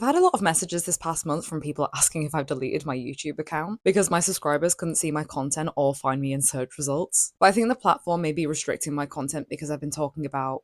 I've had a lot of messages this past month from people asking if I've deleted my YouTube account because my subscribers couldn't see my content or find me in search results. But I think the platform may be restricting my content because I've been talking about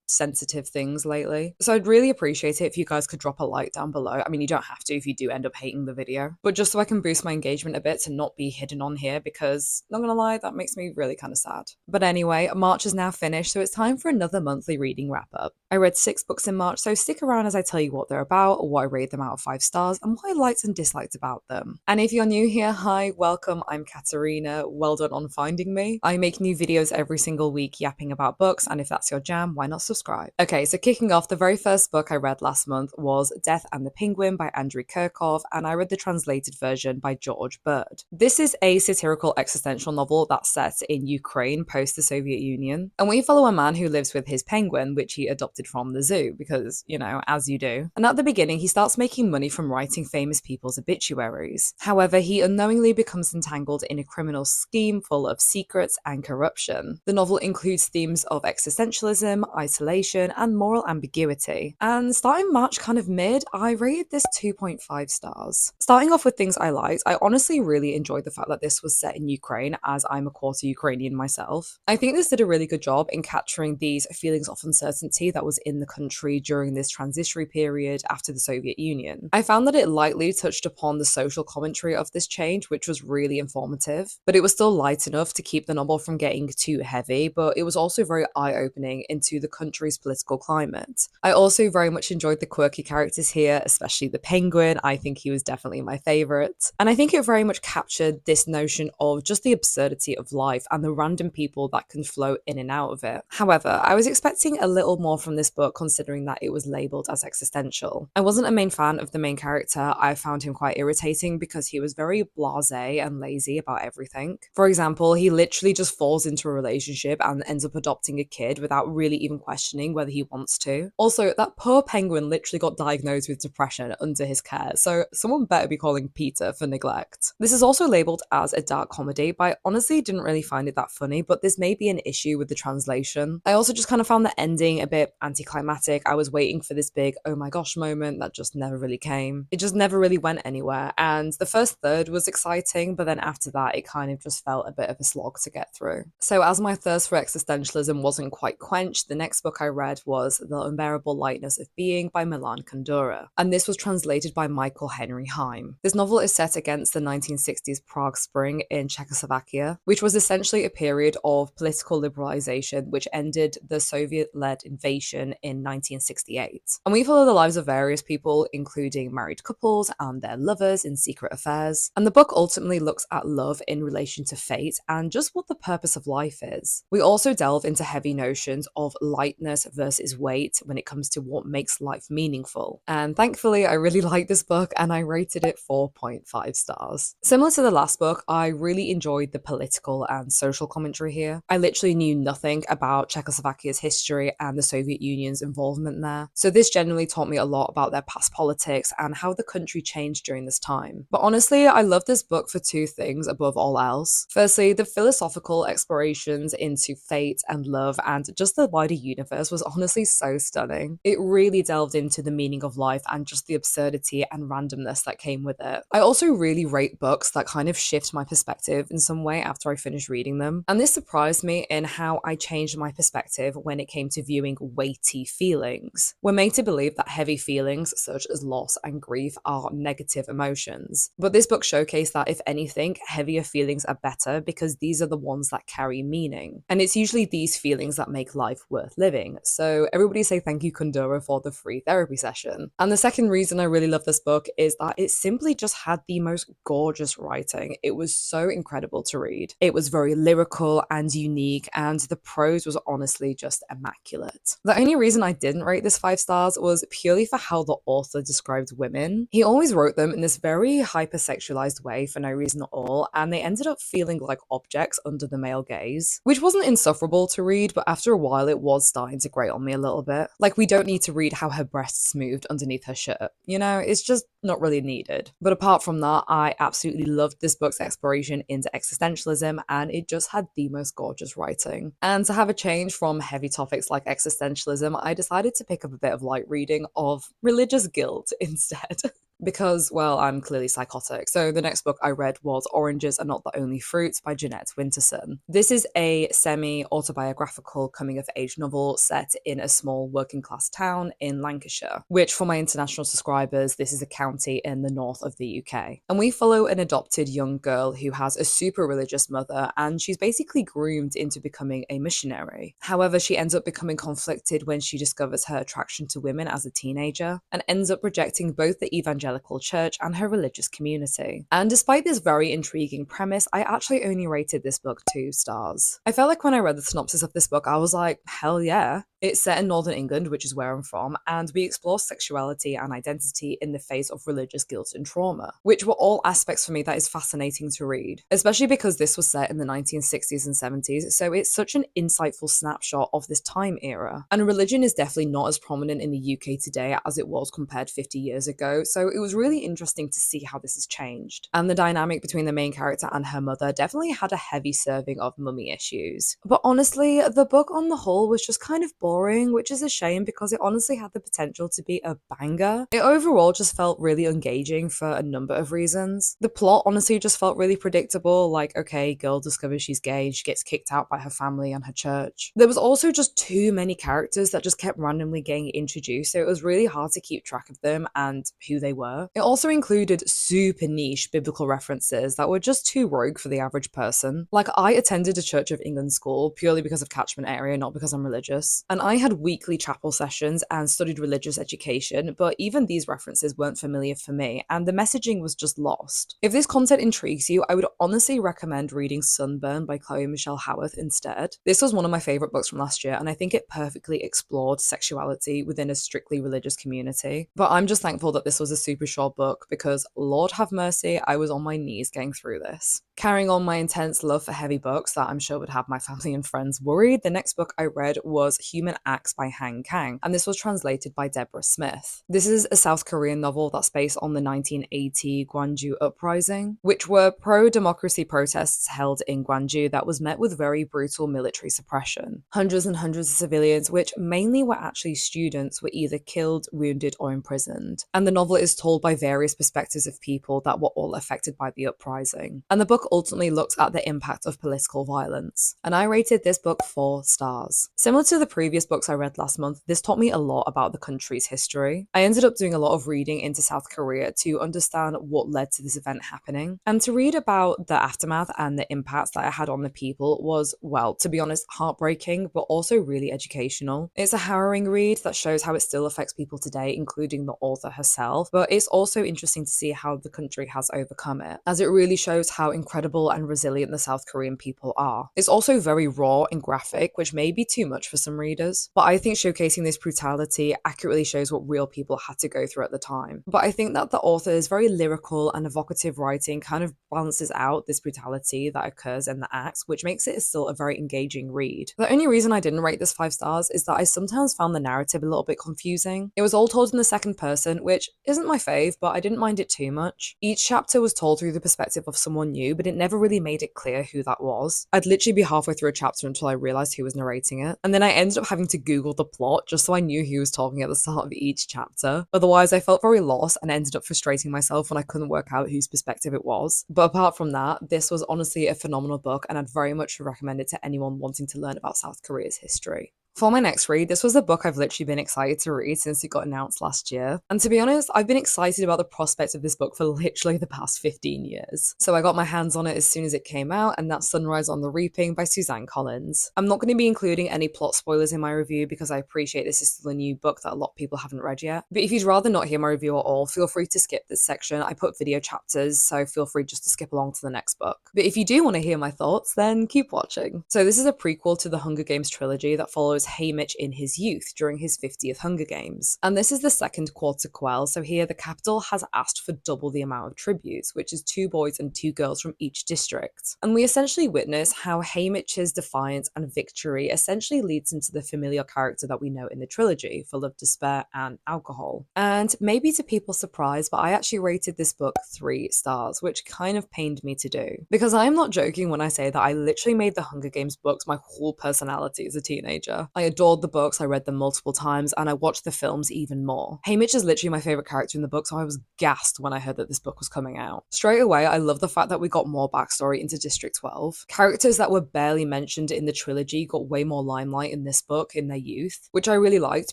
sensitive things lately. So I'd really appreciate it if you guys could drop a like down below. I mean, you don't have to if you do end up hating the video, but just so I can boost my engagement a bit to not be hidden on here because, not gonna lie, that makes me really kind of sad. But anyway, March is now finished, so it's time for another monthly reading wrap up. I read 6 books in March, so stick around as I tell you what they're about, what I rate them out of 5 stars, and what I liked and disliked about them. And if you're new here, hi, welcome, I'm Katerina. Well done on finding me. I make new videos every single week yapping about books, and if that's your jam, why not subscribe? Okay, so kicking off, the very first book I read last month was Death and the Penguin by Andrey Kurkov, and I read the translated version by George Bird. This is a satirical existential novel that's set in Ukraine post the Soviet Union, and we follow a man who lives with his penguin, which he adopted from the zoo, because, you know, as you do. And at the beginning, he starts making money from writing famous people's obituaries. However, he unknowingly becomes entangled in a criminal scheme full of secrets and corruption. The novel includes themes of existentialism, isolation, and moral ambiguity. And starting March kind of mid, I rated this 2.5 stars. Starting off with things I liked, I honestly really enjoyed the fact that this was set in Ukraine, as I'm a quarter Ukrainian myself. I think this did a really good job in capturing these feelings of uncertainty that was in the country during this transitionary period after the Soviet Union. I found that it lightly touched upon the social commentary of this change, which was really informative, but it was still light enough to keep the novel from getting too heavy, but it was also very eye-opening into the country's political climate. I also very much enjoyed the quirky characters here, especially the penguin. I think he was definitely my favourite. And I think it very much captured this notion of just the absurdity of life and the random people that can flow in and out of it. However, I was expecting a little more from this book considering that it was labelled as existential. I wasn't a main fan of the main character. I found him quite irritating because he was very blasé and lazy about everything. For example, he literally just falls into a relationship and ends up adopting a kid without really even questioning whether he wants to. Also, that poor penguin literally got diagnosed with depression under his care, so someone better be calling Peter for neglect. This is also labelled as a dark comedy, but I honestly didn't really find it that funny, but this may be an issue with the translation. I also just kind of found the ending a bit anticlimactic. I was waiting for this big oh my gosh moment that just never really came. It just never really went anywhere, and the first third was exciting, but then after that it kind of just felt a bit of a slog to get through. So as my thirst for existentialism wasn't quite quenched, the next book I read was The Unbearable Lightness of Being by Milan, kundera, and this was translated by Michael Henry Heim. This novel is set against the 1960s Prague Spring in Czechoslovakia, which was essentially a period of political liberalization which ended the Soviet-led invasion in 1968. And we follow the lives of various people, including married couples and their lovers in secret affairs. And the book ultimately looks at love in relation to fate and just what the purpose of life is. We also delve into heavy notions of lightness versus weight when it comes to what makes life meaningful. And thankfully, I really liked this book and I rated it 4.5 stars. Similar to the last book, I really enjoyed the political and social commentary here. I literally knew nothing about Czechoslovakia's history and the Soviet Union's involvement there. So this generally taught me a lot about their past politics and how the country changed during this time. But honestly, I love this book for 2 things above all else. Firstly, the philosophical explorations into fate and love and just the wider universe was honestly so stunning. It really delved into the meaning of life and just the absurdity and randomness that came with it. I also really rate books that kind of shift my perspective in some way after I finish reading them, and this surprised me in how I changed my perspective when it came to viewing weighty feelings. We're made to believe that heavy feelings such as loss and grief are negative emotions, but this book showcased that if anything, heavier feelings are better because these are the ones that carry meaning, and it's usually these feelings that make life worth living. So everybody say thank you Kundera for the free therapy session. And the second reason I really love this book is that it simply just had the most gorgeous writing. It was so incredible to read. It was very lyrical and unique, and the prose was honestly just immaculate. The only reason I didn't rate this 5 stars was purely for how the author described women. He always wrote them in this very hypersexualized way for no reason at all, and they ended up feeling like objects under the male gaze, which wasn't insufferable to read, but after a while it was starting lines are grate on me a little bit. Like, we don't need to read how her breasts moved underneath her shirt. You know, it's just not really needed. But apart from that, I absolutely loved this book's exploration into existentialism, and it just had the most gorgeous writing. And to have a change from heavy topics like existentialism, I decided to pick up a bit of light reading of religious guilt instead. Because, well, I'm clearly psychotic. So the next book I read was Oranges Are Not the Only Fruits by Jeanette Winterson. This is a semi-autobiographical coming-of-age novel set in a small working-class town in Lancashire, which for my international subscribers, this is a county in the north of the UK. And we follow an adopted young girl who has a super religious mother, and she's basically groomed into becoming a missionary. However, she ends up becoming conflicted when she discovers her attraction to women as a teenager, and ends up rejecting both the evangelical church and her religious community. And despite this very intriguing premise, I actually only rated this book 2 stars. I felt like when I read the synopsis of this book, I was like, hell yeah. It's set in Northern England, which is where I'm from, and we explore sexuality and identity in the face of religious guilt and trauma, which were all aspects for me that is fascinating to read, especially because this was set in the 1960s and 70s, so it's such an insightful snapshot of this time era. And religion is definitely not as prominent in the UK today as it was compared 50 years ago, so it was really interesting to see how this has changed. And the dynamic between the main character and her mother definitely had a heavy serving of mummy issues. But honestly, the book on the whole was just kind of boring, which is a shame because it honestly had the potential to be a banger. It overall just felt really engaging for a number of reasons. The plot honestly just felt really predictable, like, okay, girl discovers she's gay, she gets kicked out by her family and her church. There was also just too many characters that just kept randomly getting introduced, so it was really hard to keep track of them and who they were. It also included super niche biblical references that were just too rogue for the average person. Like, I attended a Church of England school purely because of catchment area, not because I'm religious. And I had weekly chapel sessions and studied religious education, but even these references weren't familiar for me, and the messaging was just lost. If this content intrigues you, I would honestly recommend reading Sunburn by Chloe Michelle Howarth instead. This was one of my favourite books from last year, and I think it perfectly explored sexuality within a strictly religious community. But I'm just thankful that this was a super short book because, Lord have mercy, I was on my knees getting through this. Carrying on my intense love for heavy books that I'm sure would have my family and friends worried, the next book I read was Human Acts by Kang, and this was translated by Deborah Smith. This is a South Korean novel that's based on the 1980 Gwangju uprising, which were pro-democracy protests held in Gwangju that was met with very brutal military suppression. Hundreds and hundreds of civilians, which mainly were actually students, were either killed, wounded, or imprisoned. And the novel is told by various perspectives of people that were all affected by the uprising. And the book ultimately looks at the impact of political violence. And I rated this book 4 stars. Similar to the previous books I read last month, this taught me a lot about the country's history. I ended up doing a lot of reading into South Korea to understand what led to this event happening. And to read about the aftermath and the impacts that it had on the people was, well, to be honest, heartbreaking, but also really educational. It's a harrowing read that shows how it still affects people today, including the author herself, but it's also interesting to see how the country has overcome it, as it really shows how incredible and resilient the South Korean people are. It's also very raw and graphic, which may be too much for some readers, but I think showcasing this brutality accurately shows what real people had to go through at the time. But I think that the author's very lyrical and evocative writing kind of balances out this brutality that occurs in the acts, which makes it still a very engaging read. The only reason I didn't rate this 5 stars is that I sometimes found the narrative a little bit confusing. It was all told in the second person, which isn't my fave, but I didn't mind it too much. Each chapter was told through the perspective of someone new, but it never really made it clear who that was. I'd literally be halfway through a chapter until I realised who was narrating it, and then I ended up having to Google the plot just so I knew who was talking at the start of each chapter. Otherwise, I felt very lost and ended up frustrating myself when I couldn't work out whose perspective it was. But apart from that, this was honestly a phenomenal book, and I'd very much recommend it to anyone wanting to learn about South Korea's history. For my next read, this was a book I've literally been excited to read since it got announced last year. And to be honest, I've been excited about the prospect of this book for literally the past 15 years. So I got my hands on it as soon as it came out, and that's Sunrise on the Reaping by Suzanne Collins. I'm not going to be including any plot spoilers in my review because I appreciate this is still a new book that a lot of people haven't read yet. But if you'd rather not hear my review at all, feel free to skip this section. I put video chapters, so feel free just to skip along to the next book. But if you do want to hear my thoughts, then keep watching. So this is a prequel to the Hunger Games trilogy that follows was Haymitch in his youth during his 50th Hunger Games. And this is the second quarter quell, so here the capital has asked for double the amount of tributes, which is 2 boys and 2 girls from each district. And we essentially witness how Haymitch's defiance and victory essentially leads into the familiar character that we know in the trilogy, full of despair and alcohol. And maybe to people's surprise, but I actually rated this book 3 stars, which kind of pained me to do. Because I am not joking when I say that I literally made the Hunger Games books my whole personality as a teenager. I adored the books, I read them multiple times, and I watched the films even more. Haymitch is literally my favourite character in the book, so I was gassed when I heard that this book was coming out. Straight away, I love the fact that we got more backstory into District 12. Characters that were barely mentioned in the trilogy got way more limelight in this book in their youth, which I really liked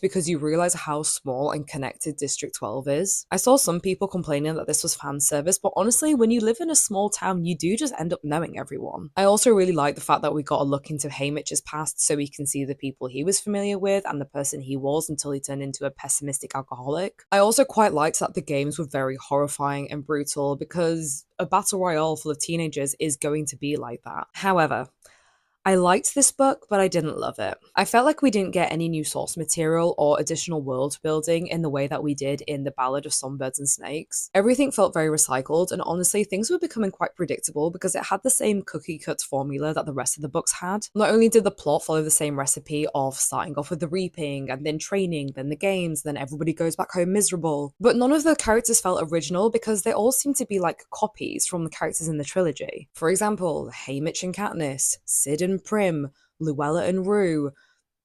because you realise how small and connected District 12 is. I saw some people complaining that this was fan service, but honestly, when you live in a small town, you do just end up knowing everyone. I also really like the fact that we got a look into Haymitch's past so we can see the people he was familiar with and the person he was until he turned into a pessimistic alcoholic. I also quite liked that the games were very horrifying and brutal because a battle royale full of teenagers is going to be like that. However, I liked this book, but I didn't love it. I felt like we didn't get any new source material or additional world building in the way that we did in The Ballad of Songbirds and Snakes. Everything felt very recycled, and honestly, things were becoming quite predictable because it had the same cookie-cut formula that the rest of the books had. Not only did the plot follow the same recipe of starting off with the reaping, and then training, then the games, then everybody goes back home miserable, but none of the characters felt original because they all seemed to be like copies from the characters in the trilogy. For example, Haymitch and Katniss, Sid and Prim, Luella and Rue,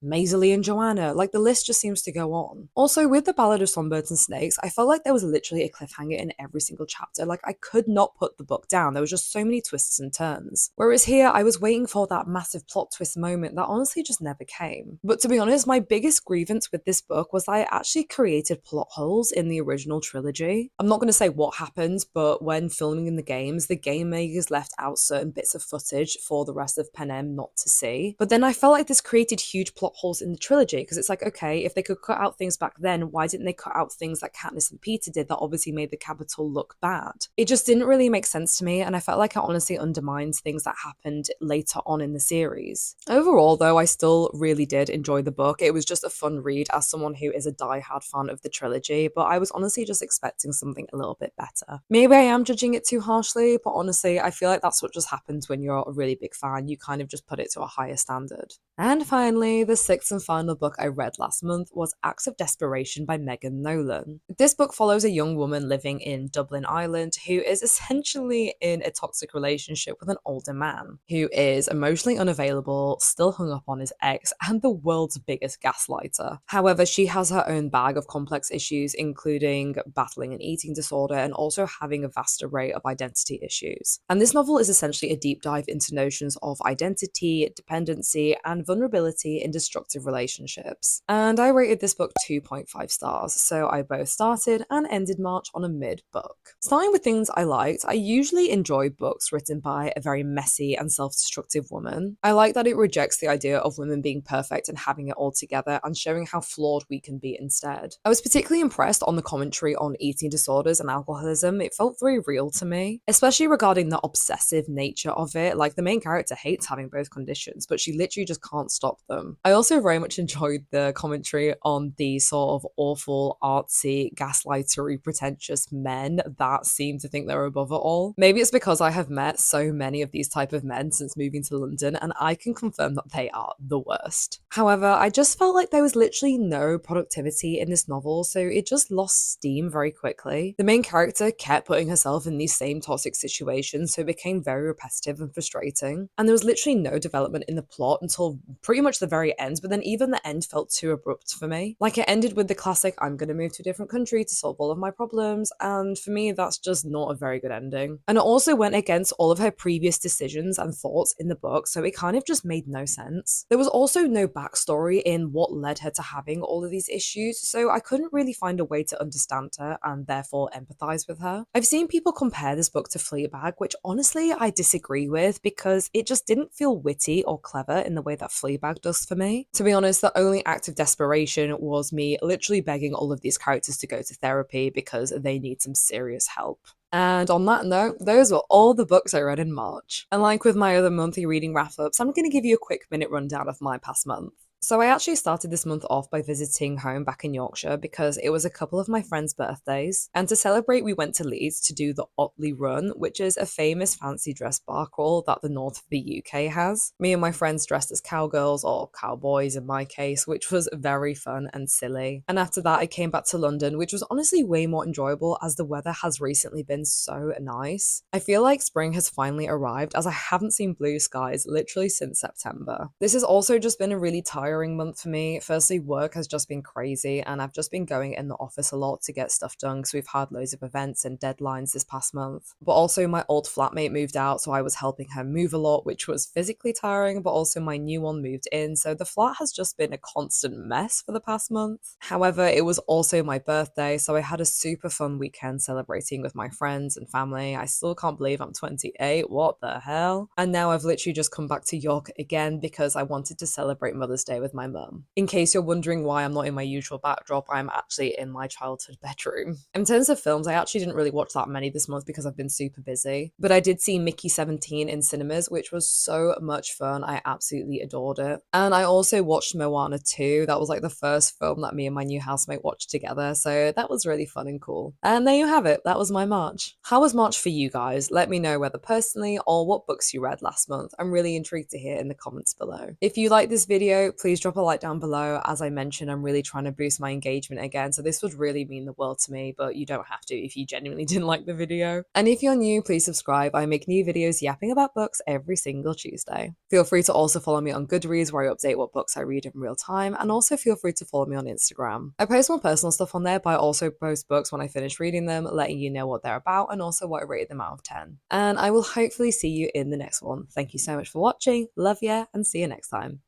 Maisie and Joanna, like the list just seems to go on. Also, with The Ballad of Songbirds and Snakes, I felt like there was literally a cliffhanger in every single chapter. Like, I could not put the book down. There was just so many twists and turns. Whereas here, I was waiting for that massive plot twist moment that honestly just never came. But to be honest, my biggest grievance with this book was that I actually created plot holes in the original trilogy. I'm not going to say what happened, but when filming in the games, the game makers left out certain bits of footage for the rest of Panem not to see. But then I felt like this created huge plot holes in the trilogy because it's like, okay, if they could cut out things back then, why didn't they cut out things that Katniss and Peter did that obviously made the capital look bad? It just didn't really make sense to me, and I felt like it honestly undermines things that happened later on in the series. Overall, though, I still really did enjoy the book. It was just a fun read as someone who is a diehard fan of the trilogy, but I was honestly just expecting something a little bit better. Maybe I am judging it too harshly, but honestly, I feel like that's what just happens when you're a really big fan. You kind of just put it to a higher standard. And finally, the 6th and final book I read last month was Acts of Desperation by Megan Nolan. This book follows a young woman living in Dublin, Ireland, who is essentially in a toxic relationship with an older man, who is emotionally unavailable, still hung up on his ex, and the world's biggest gaslighter. However, she has her own bag of complex issues, including battling an eating disorder and also having a vast array of identity issues. And this novel is essentially a deep dive into notions of identity, dependency, and vulnerability in destructive relationships. And I rated this book 2.5 stars, so I both started and ended March on a mid book. Starting with things I liked, I usually enjoy books written by a very messy and self-destructive woman. I like that it rejects the idea of women being perfect and having it all together and showing how flawed we can be instead. I was particularly impressed on the commentary on eating disorders and alcoholism. It felt very real to me, especially regarding the obsessive nature of it. Like, the main character hates having both conditions, but she literally just can't stop them. I also very much enjoyed the commentary on the sort of awful, artsy, gaslightery, pretentious men that seem to think they're above it all. Maybe it's because I have met so many of these type of men since moving to London, and I can confirm that they are the worst. However, I just felt like there was literally no productivity in this novel, so it just lost steam very quickly. The main character kept putting herself in these same toxic situations, so it became very repetitive and frustrating. And there was literally no development in the plot until pretty much the very end, but then even the end felt too abrupt for me. Like, it ended with the classic, I'm gonna move to a different country to solve all of my problems, and for me, that's just not a very good ending. And it also went against all of her previous decisions and thoughts in the book, so it kind of just made no sense. There was also no backstory in what led her to having all of these issues, so I couldn't really find a way to understand her and therefore empathize with her. I've seen people compare this book to Fleabag, which honestly I disagree with because it just didn't feel witty or clever in the way that Fleabag does for me. To be honest, the only act of desperation was me literally begging all of these characters to go to therapy because they need some serious help. And on that note, those were all the books I read in March. And like with my other monthly reading wrap-ups, I'm going to give you a quick minute rundown of my past month. So I actually started this month off by visiting home back in Yorkshire because it was a couple of my friends' birthdays. And to celebrate, we went to Leeds to do the Otley Run, which is a famous fancy dress bar crawl that the north of the UK has. Me and my friends dressed as cowgirls, or cowboys in my case, which was very fun and silly. And after that, I came back to London, which was honestly way more enjoyable as the weather has recently been so nice. I feel like spring has finally arrived as I haven't seen blue skies literally since September. This has also just been a really tiring month for me. Firstly, work has just been crazy and I've just been going in the office a lot to get stuff done because we've had loads of events and deadlines this past month. But also my old flatmate moved out, so I was helping her move a lot, which was physically tiring, but also my new one moved in, so the flat has just been a constant mess for the past month. However, it was also my birthday, so I had a super fun weekend celebrating with my friends and family. I still can't believe I'm 28, what the hell? And now I've literally just come back to York again because I wanted to celebrate Mother's Day with my mum. In case you're wondering why I'm not in my usual backdrop, I'm actually in my childhood bedroom. In terms of films, I actually didn't really watch that many this month because I've been super busy, but I did see Mickey 17 in cinemas, which was so much fun. I absolutely adored it. And I also watched Moana 2. That was like the first film that me and my new housemate watched together, so that was really fun and cool. And there you have it. That was my March. How was March for you guys? Let me know whether personally or what books you read last month. I'm really intrigued to hear in the comments below. If you like this video, please drop a like down below. As I mentioned, I'm really trying to boost my engagement again, so this would really mean the world to me, but you don't have to if you genuinely didn't like the video. And if you're new, please subscribe. I make new videos yapping about books every single Tuesday. Feel free to also follow me on Goodreads where I update what books I read in real time, and also feel free to follow me on Instagram. I post more personal stuff on there, but I also post books when I finish reading them, letting you know what they're about and also what I rated them out of 10. And I will hopefully see you in the next one. Thank you so much for watching, love ya, and see you next time.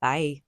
Bye.